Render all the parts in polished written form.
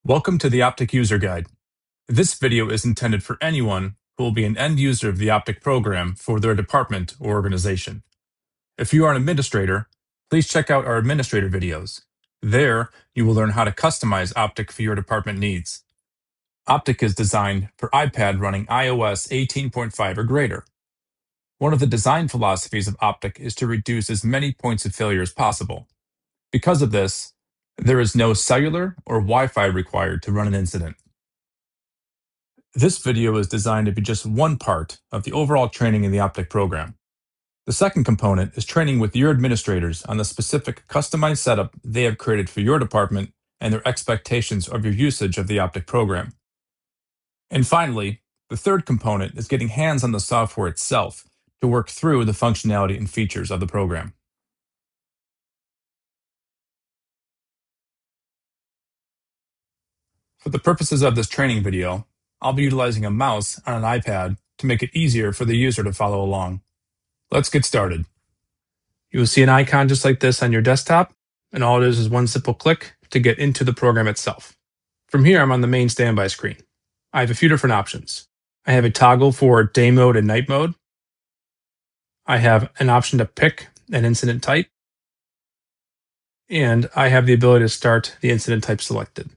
Welcome to the Optic User Guide. This video is intended for anyone who will be an end user of the Optic program for their department or organization. If you are an administrator, please check out our administrator videos. There, you will learn how to customize Optic for your department needs. Optic is designed for iPad running iOS 18.5 or greater. One of the design philosophies of Optic is to reduce as many points of failure as possible. Because of this, there is no cellular or Wi-Fi required to run an incident. This video is designed to be just one part of the overall training in the Optic program. The second component is training with your administrators on the specific customized setup they have created for your department and their expectations of your usage of the Optic program. And finally, the third component is getting hands on the software itself to work through the functionality and features of the program. For the purposes of this training video, I'll be utilizing a mouse on an iPad to make it easier for the user to follow along. Let's get started. You will see an icon just like this on your desktop, and all it is one simple click to get into the program itself. From here, I'm on the main standby screen. I have a few different options. I have a toggle for day mode and night mode. I have an option to pick an incident type, and I have the ability to start the incident type selected.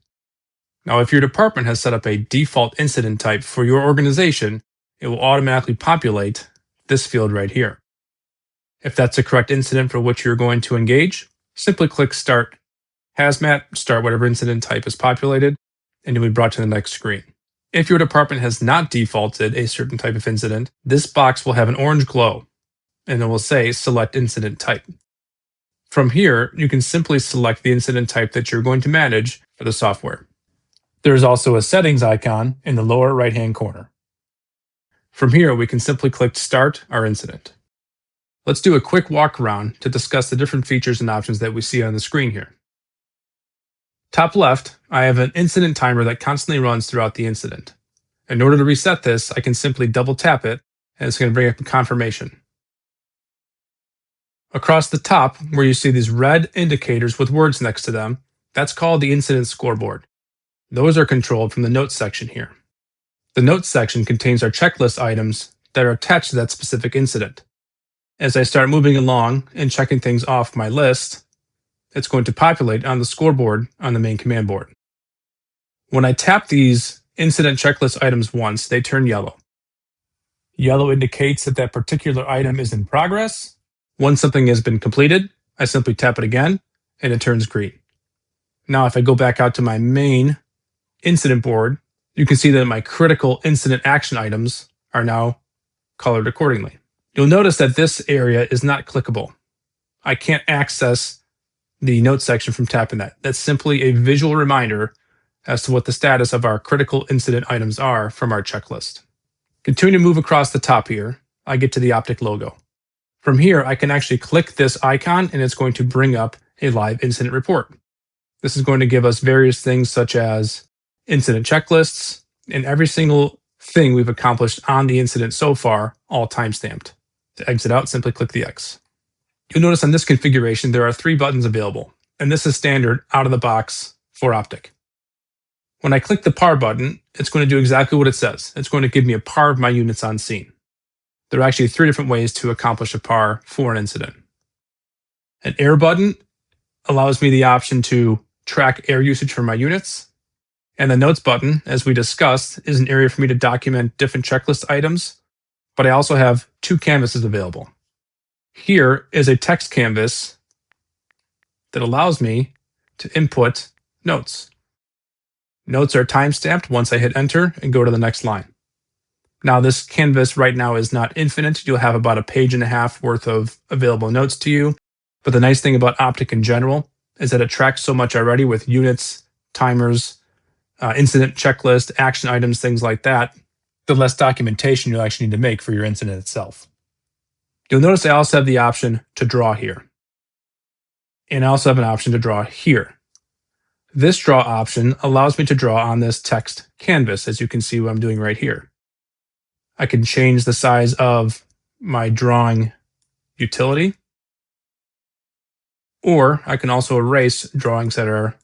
Now, if your department has set up a default incident type for your organization, it will automatically populate this field right here. If that's the correct incident for which you're going to engage, simply click Start Hazmat, start whatever incident type is populated, and you'll be brought to the next screen. If your department has not defaulted a certain type of incident, this box will have an orange glow, and it will say Select Incident Type. From here, you can simply select the incident type that you're going to manage for the software. There is also a settings icon in the lower right-hand corner. From here, we can simply click Start our incident. Let's do a quick walk around to discuss the different features and options that we see on the screen here. Top left, I have an incident timer that constantly runs throughout the incident. In order to reset this, I can simply double tap it, and it's going to bring up a confirmation. Across the top, where you see these red indicators with words next to them, that's called the incident scoreboard. Those are controlled from the notes section here. The notes section contains our checklist items that are attached to that specific incident. As I start moving along and checking things off my list, it's going to populate on the scoreboard on the main command board. When I tap these incident checklist items once, they turn yellow. Yellow indicates that that particular item is in progress. Once something has been completed, I simply tap it again, and it turns green. Now, if I go back out to my main incident board, you can see that my critical incident action items are now colored accordingly. You'll notice that this area is not clickable. I can't access the notes section from tapping that. That's simply a visual reminder as to what the status of our critical incident items are from our checklist. Continue to move across the top here, I get to the Optic logo. From here, I can actually click this icon and it's going to bring up a live incident report. This is going to give us various things such as incident checklists and every single thing we've accomplished on the incident so far, all timestamped. To exit out, simply click the X. You'll notice on this configuration, there are 3 buttons available, and this is standard out of the box for Optic. When I click the PAR button, it's going to do exactly what it says. It's going to give me a PAR of my units on scene. There are actually 3 different ways to accomplish a PAR for an incident. An air button allows me the option to track air usage for my units. And the notes button, as we discussed, is an area for me to document different checklist items, but I also have 2 canvases available. Here is a text canvas that allows me to input notes. Notes are timestamped once I hit enter and go to the next line. Now, this canvas right now is not infinite. You'll have about a page and a half worth of available notes to you. But the nice thing about Optic in general is that it tracks so much already with units, timers, incident checklist, action items, things like that, the less documentation you'll actually need to make for your incident itself. You'll notice I also have the option to draw here. And I also have an option to draw here. This draw option allows me to draw on this text canvas, as you can see what I'm doing right here. I can change the size of my drawing utility, or I can also erase drawings that are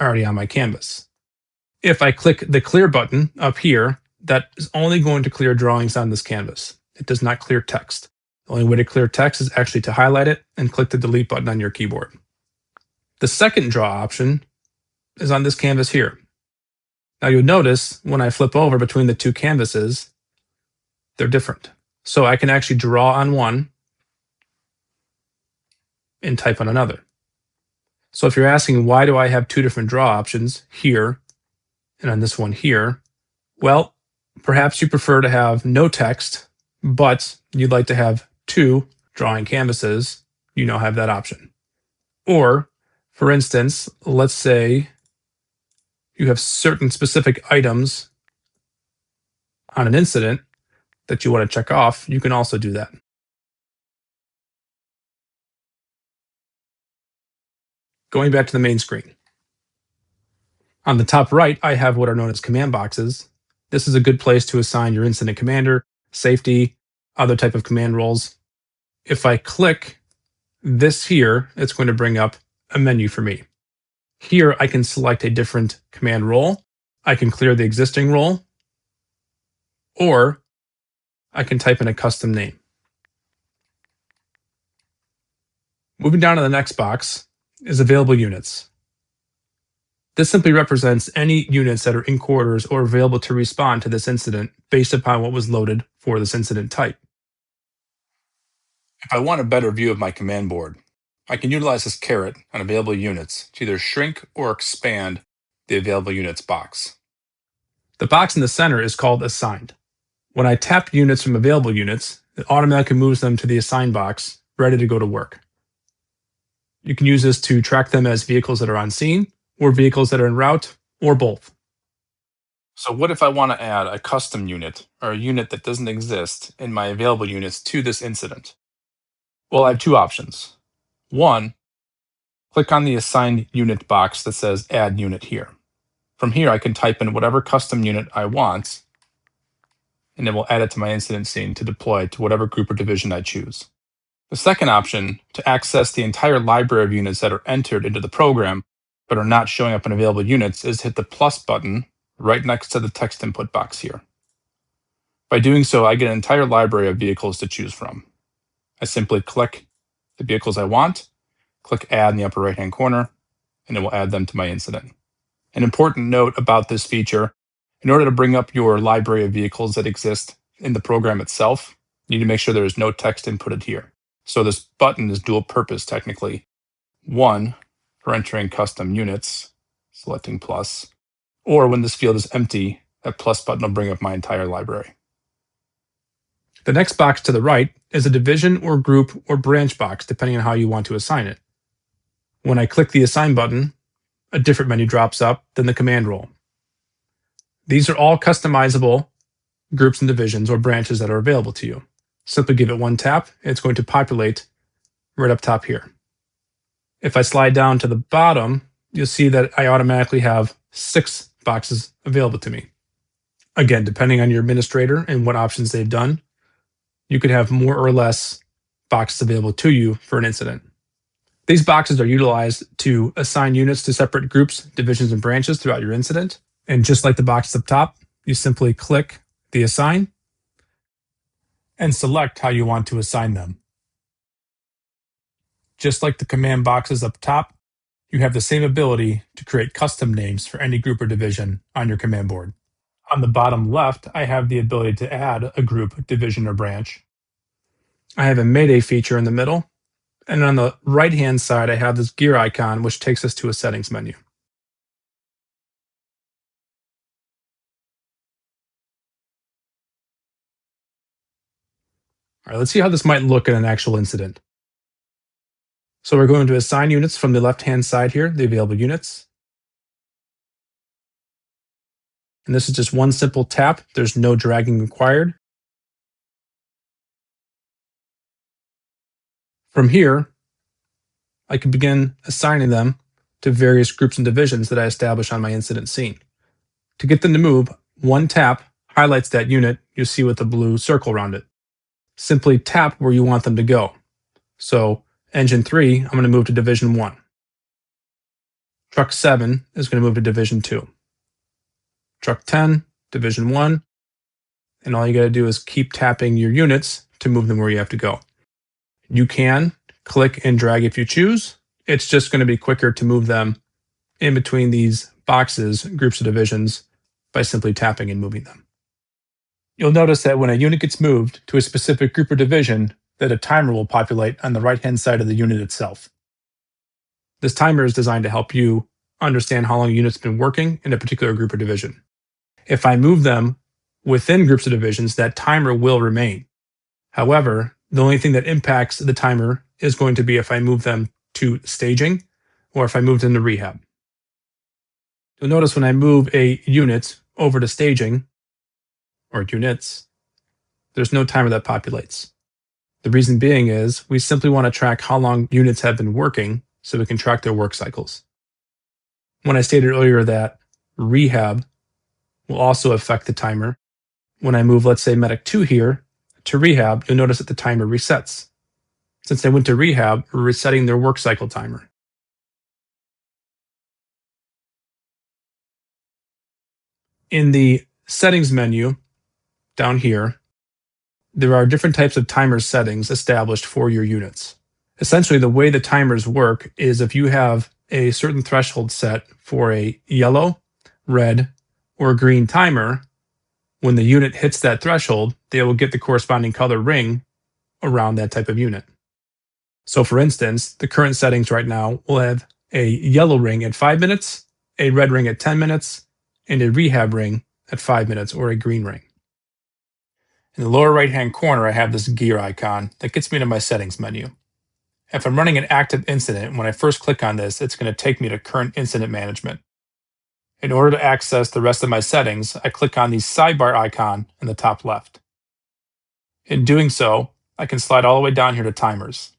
already on my canvas. If I click the clear button up here, that is only going to clear drawings on this canvas. It does not clear text. The only way to clear text is actually to highlight it and click the delete button on your keyboard. The second draw option is on this canvas here. Now you'll notice when I flip over between the two canvases, they're different. So I can actually draw on one and type on another. So if you're asking why do I have two different draw options here and on this one here, well, perhaps you prefer to have no text, but you'd like to have two drawing canvases. You now have that option. Or, for instance, let's say you have certain specific items on an incident that you want to check off, you can also do that. Going back to the main screen. On the top right, I have what are known as command boxes. This is a good place to assign your incident commander, safety, other type of command roles. If I click this here, it's going to bring up a menu for me. Here, I can select a different command role. I can clear the existing role, or I can type in a custom name. Moving down to the next box is available units. This simply represents any units that are in quarters or available to respond to this incident based upon what was loaded for this incident type. If I want a better view of my command board, I can utilize this caret on available units to either shrink or expand the available units box. The box in the center is called assigned. When I tap units from available units, it automatically moves them to the assigned box, ready to go to work. You can use this to track them as vehicles that are on scene, or vehicles that are en route, or both. So what if I want to add a custom unit, or a unit that doesn't exist in my available units to this incident? Well, I have two options. One, click on the assigned unit box that says add unit here. From here, I can type in whatever custom unit I want, and it will add it to my incident scene to deploy to whatever group or division I choose. The second option, to access the entire library of units that are entered into the program but are not showing up in available units, is hit the plus button right next to the text input box here. By doing so, I get an entire library of vehicles to choose from. I simply click the vehicles I want, click add in the upper right hand corner, and it will add them to my incident. An important note about this feature: in order to bring up your library of vehicles that exist in the program itself, you need to make sure there is no text inputted here. So this button is dual purpose technically. One, for entering custom units, selecting plus, or when this field is empty, that plus button will bring up my entire library. The next box to the right is a division or group or branch box, depending on how you want to assign it. When I click the assign button, a different menu drops up than the command role. These are all customizable groups and divisions or branches that are available to you. Simply give it one tap, and it's going to populate right up top here. If I slide down to the bottom, you'll see that I automatically have 6 boxes available to me. Again, depending on your administrator and what options they've done, you could have more or less boxes available to you for an incident. These boxes are utilized to assign units to separate groups, divisions, and branches throughout your incident. And just like the box up top, you simply click the assign and select how you want to assign them. Just like the command boxes up top, you have the same ability to create custom names for any group or division on your command board. On the bottom left, I have the ability to add a group, division, or branch. I have a Mayday feature in the middle. And on the right-hand side, I have this gear icon, which takes us to a settings menu. All right, let's see how this might look in an actual incident. So we're going to assign units from the left-hand side here, the available units. And this is just one simple tap. There's no dragging required. From here, I can begin assigning them to various groups and divisions that I establish on my incident scene. To get them to move, one tap highlights that unit you see with the blue circle around it. Simply tap where you want them to go. So Engine 3, I'm going to move to Division 1. Truck 7 is going to move to Division 2. Truck 10, Division 1, and all you got to do is keep tapping your units to move them where you have to go. You can click and drag if you choose. It's just going to be quicker to move them in between these boxes, groups of divisions, by simply tapping and moving them. You'll notice that when a unit gets moved to a specific group or division, that a timer will populate on the right-hand side of the unit itself. This timer is designed to help you understand how long a unit's been working in a particular group or division. If I move them within groups of divisions, that timer will remain. However, the only thing that impacts the timer is going to be if I move them to staging or if I move them to rehab. You'll notice when I move a unit over to staging, or units, there's no timer that populates. The reason being is we simply want to track how long units have been working so we can track their work cycles. When I stated earlier that rehab will also affect the timer, when I move, let's say, Medic 2 here to rehab, you'll notice that the timer resets. Since they went to rehab, we're resetting their work cycle timer. In the settings menu down here, there are different types of timer settings established for your units. Essentially, the way the timers work is if you have a certain threshold set for a yellow, red, or green timer, when the unit hits that threshold, they will get the corresponding color ring around that type of unit. So for instance, the current settings right now will have a yellow ring at 5 minutes, a red ring at 10 minutes, and a rehab ring at 5 minutes, or a green ring. In the lower right-hand corner, I have this gear icon that gets me to my settings menu. If I'm running an active incident, when I first click on this, it's going to take me to current incident management. In order to access the rest of my settings, I click on the sidebar icon in the top left. In doing so, I can slide all the way down here to timers.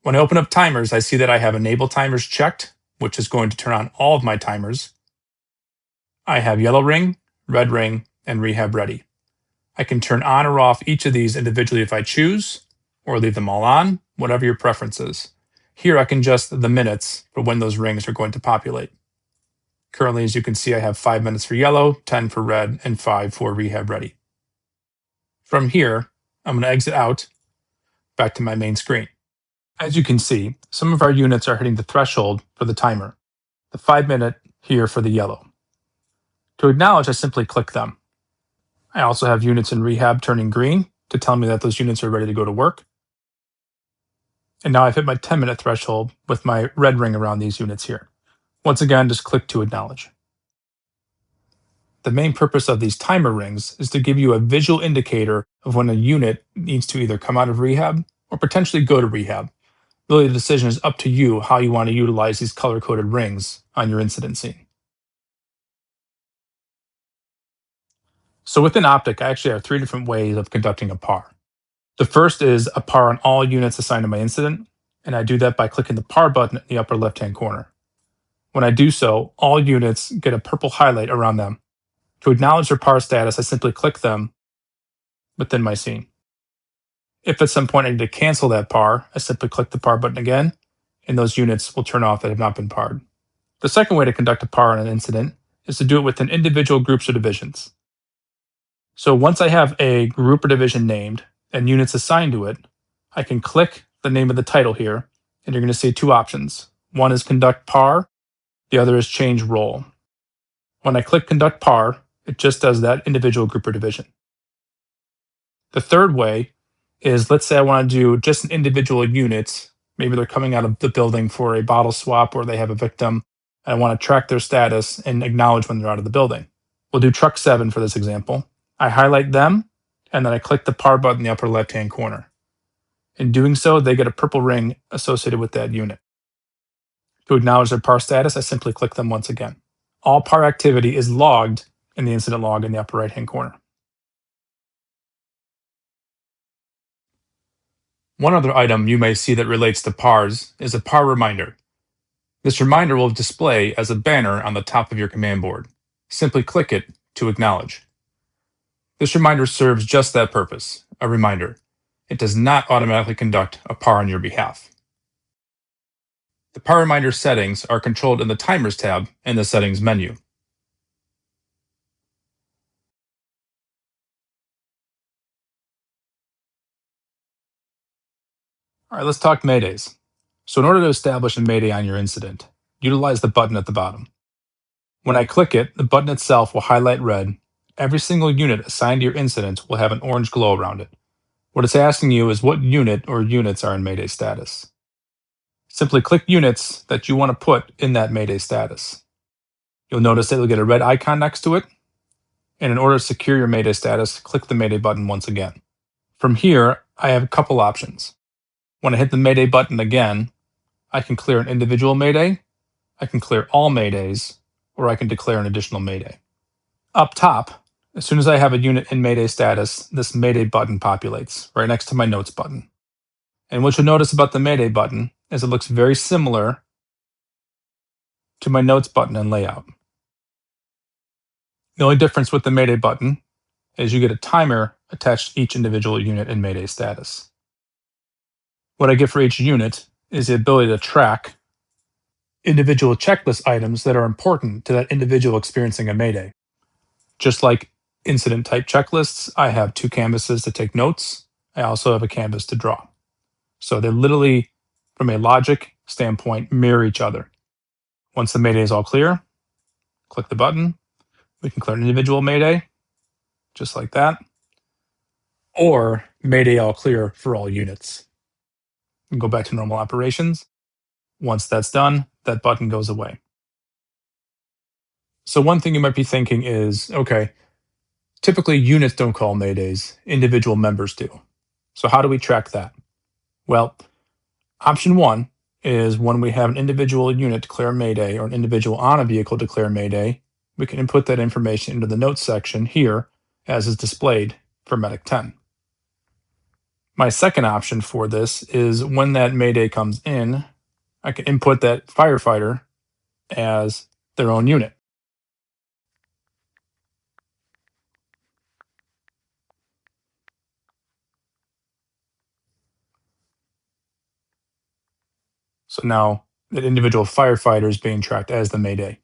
When I open up timers, I see that I have enable timers checked, which is going to turn on all of my timers. I have yellow ring, red ring, and rehab ready. I can turn on or off each of these individually if I choose, or leave them all on, whatever your preference is. Here I can adjust the minutes for when those rings are going to populate. Currently, as you can see, I have 5 minutes for yellow, 10 for red, and 5 for rehab ready. From here, I'm going to exit out back to my main screen. As you can see, some of our units are hitting the threshold for the timer, the 5 minute here for the yellow. To acknowledge, I simply click them. I also have units in rehab turning green to tell me that those units are ready to go to work. And now I've hit my 10-minute threshold with my red ring around these units here. Once again, just click to acknowledge. The main purpose of these timer rings is to give you a visual indicator of when a unit needs to either come out of rehab or potentially go to rehab. Really, the decision is up to you how you want to utilize these color-coded rings on your incident scene. So within Optic, I actually have 3 different ways of conducting a PAR. The first is a PAR on all units assigned to my incident, and I do that by clicking the PAR button in the upper left-hand corner. When I do so, all units get a purple highlight around them. To acknowledge their PAR status, I simply click them within my scene. If at some point I need to cancel that PAR, I simply click the PAR button again, and those units will turn off that have not been PAR'd. The second way to conduct a PAR on an incident is to do it within individual groups or divisions. So once I have a group or division named and units assigned to it, I can click the name of the title here, and you're going to see 2 options. One is Conduct PAR, the other is Change Role. When I click Conduct PAR, it just does that individual group or division. The third way is, let's say I want to do just an individual unit. Maybe they're coming out of the building for a bottle swap or they have a victim. I want to track their status and acknowledge when they're out of the building. We'll do Truck 7 for this example. I highlight them, and then I click the PAR button in the upper left-hand corner. In doing so, they get a purple ring associated with that unit. To acknowledge their PAR status, I simply click them once again. All PAR activity is logged in the incident log in the upper right-hand corner. One other item you may see that relates to PARs is a PAR reminder. This reminder will display as a banner on the top of your command board. Simply click it to acknowledge. This reminder serves just that purpose, a reminder. It does not automatically conduct a PAR on your behalf. The power reminder settings are controlled in the Timers tab in the Settings menu. All right, let's talk Maydays. So in order to establish a Mayday on your incident, utilize the button at the bottom. When I click it, the button itself will highlight red. Every single unit assigned to your incident will have an orange glow around it. What it's asking you is what unit or units are in Mayday status. Simply click units that you want to put in that Mayday status. You'll notice that you'll get a red icon next to it, and in order to secure your Mayday status, click the Mayday button once again. From here, I have a couple options. When I hit the Mayday button again, I can clear an individual Mayday, I can clear all Maydays, or I can declare an additional Mayday. Up top, as soon as I have a unit in Mayday status, this Mayday button populates right next to my Notes button. And what you'll notice about the Mayday button is it looks very similar to my Notes button in layout. The only difference with the Mayday button is you get a timer attached to each individual unit in Mayday status. What I get for each unit is the ability to track individual checklist items that are important to that individual experiencing a Mayday. Just like incident type checklists, I have two canvases to take notes. I also have a canvas to draw. So they literally, from a logic standpoint, mirror each other. Once the Mayday is all clear, click the button. We can clear an individual Mayday, just like that. Or Mayday all clear for all units. And go back to normal operations. Once that's done, that button goes away. So one thing you might be thinking is, okay, typically units don't call Maydays, individual members do. So how do we track that? Well, option one is when we have an individual unit declare Mayday or an individual on a vehicle declare Mayday, we can input that information into the notes section here as is displayed for Medic 10. My second option for this is when that Mayday comes in, I can input that firefighter as their own unit. So now that individual firefighter is being tracked as the Mayday.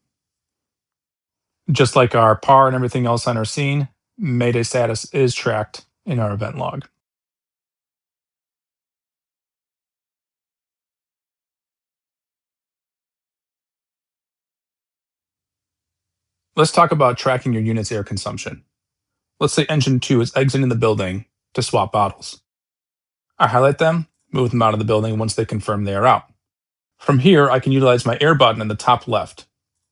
Just like our PAR and everything else on our scene, Mayday status is tracked in our event log. Let's talk about tracking your unit's air consumption. Let's say engine 2 is exiting the building to swap bottles. I highlight them, move them out of the building once they confirm they are out. From here, I can utilize my air button in the top left.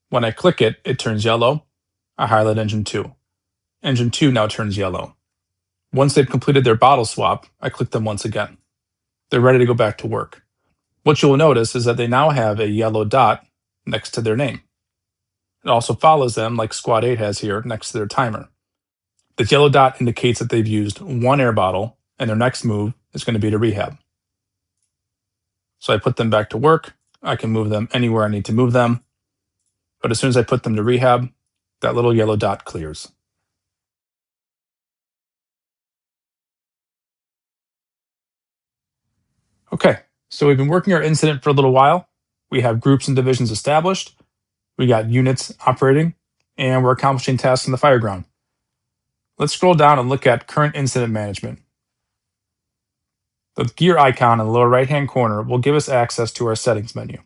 When I click it, it turns yellow. I highlight engine 2. Engine 2 now turns yellow. Once they've completed their bottle swap, I click them once again. They're ready to go back to work. What you'll notice is that they now have a yellow dot next to their name. It also follows them, like Squad 8 has here, next to their timer. This yellow dot indicates that they've used one air bottle, and their next move is going to be to rehab. So I put them back to work. I can move them anywhere I need to move them. But as soon as I put them to rehab, that little yellow dot clears. Okay, so we've been working our incident for a little while. We have groups and divisions established. We got units operating, and we're accomplishing tasks in the fireground. Let's scroll down and look at current incident management. The gear icon in the lower right-hand corner will give us access to our settings menu.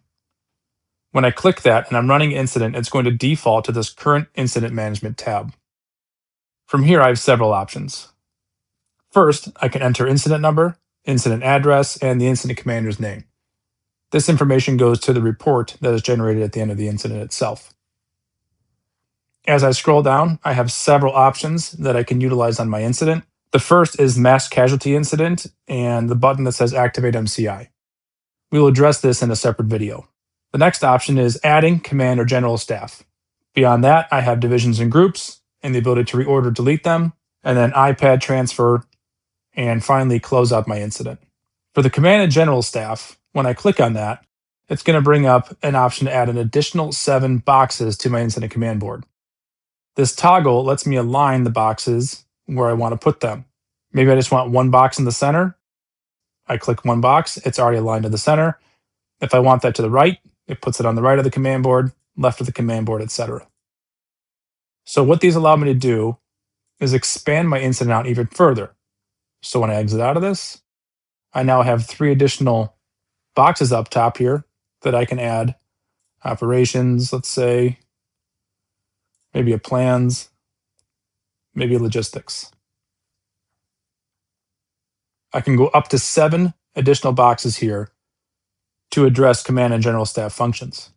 When I click that and I'm running incident, it's going to default to this current incident management tab. From here, I have several options. First, I can enter incident number, incident address, and the incident commander's name. This information goes to the report that is generated at the end of the incident itself. As I scroll down, I have several options that I can utilize on my incident. The first is mass casualty incident and the button that says activate MCI. We will address this in a separate video. The next option is adding command or general staff. Beyond that, I have divisions and groups and the ability to reorder, delete them, and then iPad transfer, and finally close out my incident. For the command and general staff, when I click on that, it's going to bring up an option to add an additional 7 boxes to my incident command board. This toggle lets me align the boxes where I want to put them. Maybe I just want one box in the center. I click one box, it's already aligned to the center. If I want that to the right, it puts it on the right of the command board, left of the command board, etc. So what these allow me to do is expand my incident out even further. So when I exit out of this, I now have 3 additional boxes up top here that I can add. Operations, let's say, maybe a plans, maybe a logistics. I can go up to 7 additional boxes here to address command and general staff functions.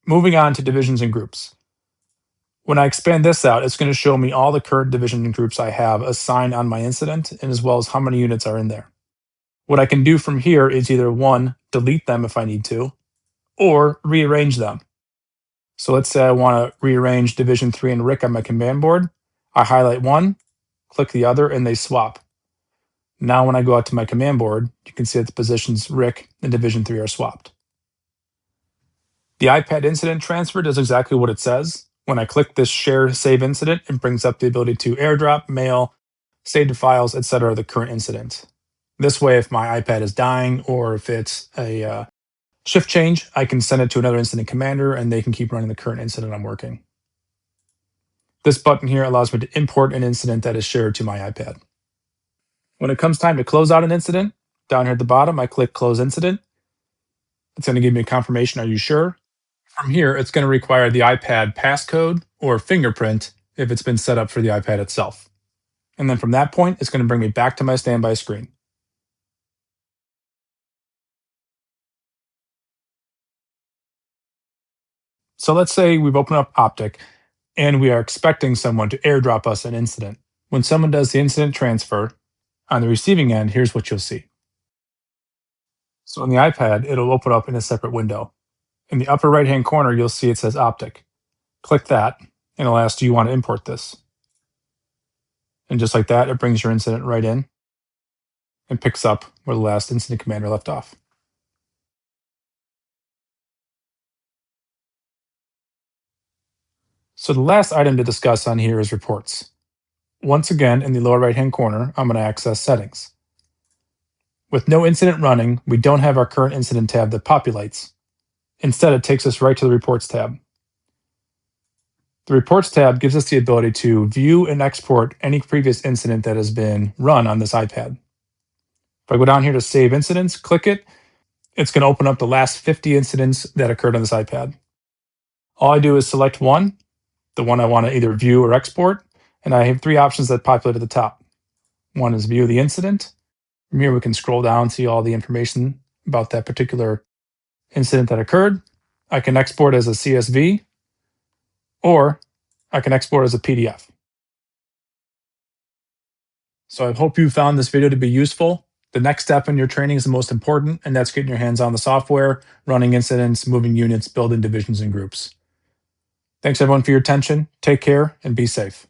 Moving on to divisions and groups. When I expand this out, it's going to show me all the current division and groups I have assigned on my incident, and as well as how many units are in there. What I can do from here is either 1, delete them if I need to, or rearrange them. So let's say I want to rearrange Division 3 and Rick on my command board. I highlight one, click the other, and they swap. Now when I go out to my command board, you can see that the positions Rick and Division 3 are swapped. The iPad incident transfer does exactly what it says. When I click this Share Save Incident, it brings up the ability to airdrop, mail, save to files, etc. the current incident. This way, if my iPad is dying or if it's a shift change, I can send it to another incident commander and they can keep running the current incident I'm working. This button here allows me to import an incident that is shared to my iPad. When it comes time to close out an incident, down here at the bottom, I click Close Incident. It's going to give me a confirmation, are you sure? From here, it's going to require the iPad passcode or fingerprint if it's been set up for the iPad itself. And then from that point, it's going to bring me back to my standby screen. So let's say we've opened up Optic and we are expecting someone to airdrop us an incident. When someone does the incident transfer, on the receiving end, here's what you'll see. So on the iPad, it'll open up in a separate window. In the upper right-hand corner, you'll see it says Optic. Click that, and it'll ask, do you want to import this? And just like that, it brings your incident right in and picks up where the last incident commander left off. So the last item to discuss on here is reports. Once again, in the lower right-hand corner, I'm going to access Settings. With no incident running, we don't have our current incident tab that populates. Instead, it takes us right to the Reports tab. The Reports tab gives us the ability to view and export any previous incident that has been run on this iPad. If I go down here to Save Incidents, click it, it's going to open up the last 50 incidents that occurred on this iPad. All I do is select one, the one I want to either view or export, and I have 3 options that populate at the top. One is View the Incident. From here, we can scroll down and see all the information about that particular incident that occurred. I can export as a CSV, or I can export as a PDF. So I hope you found this video to be useful. The next step in your training is the most important, and that's getting your hands on the software, running incidents, moving units, building divisions and groups. Thanks everyone for your attention. Take care and be safe.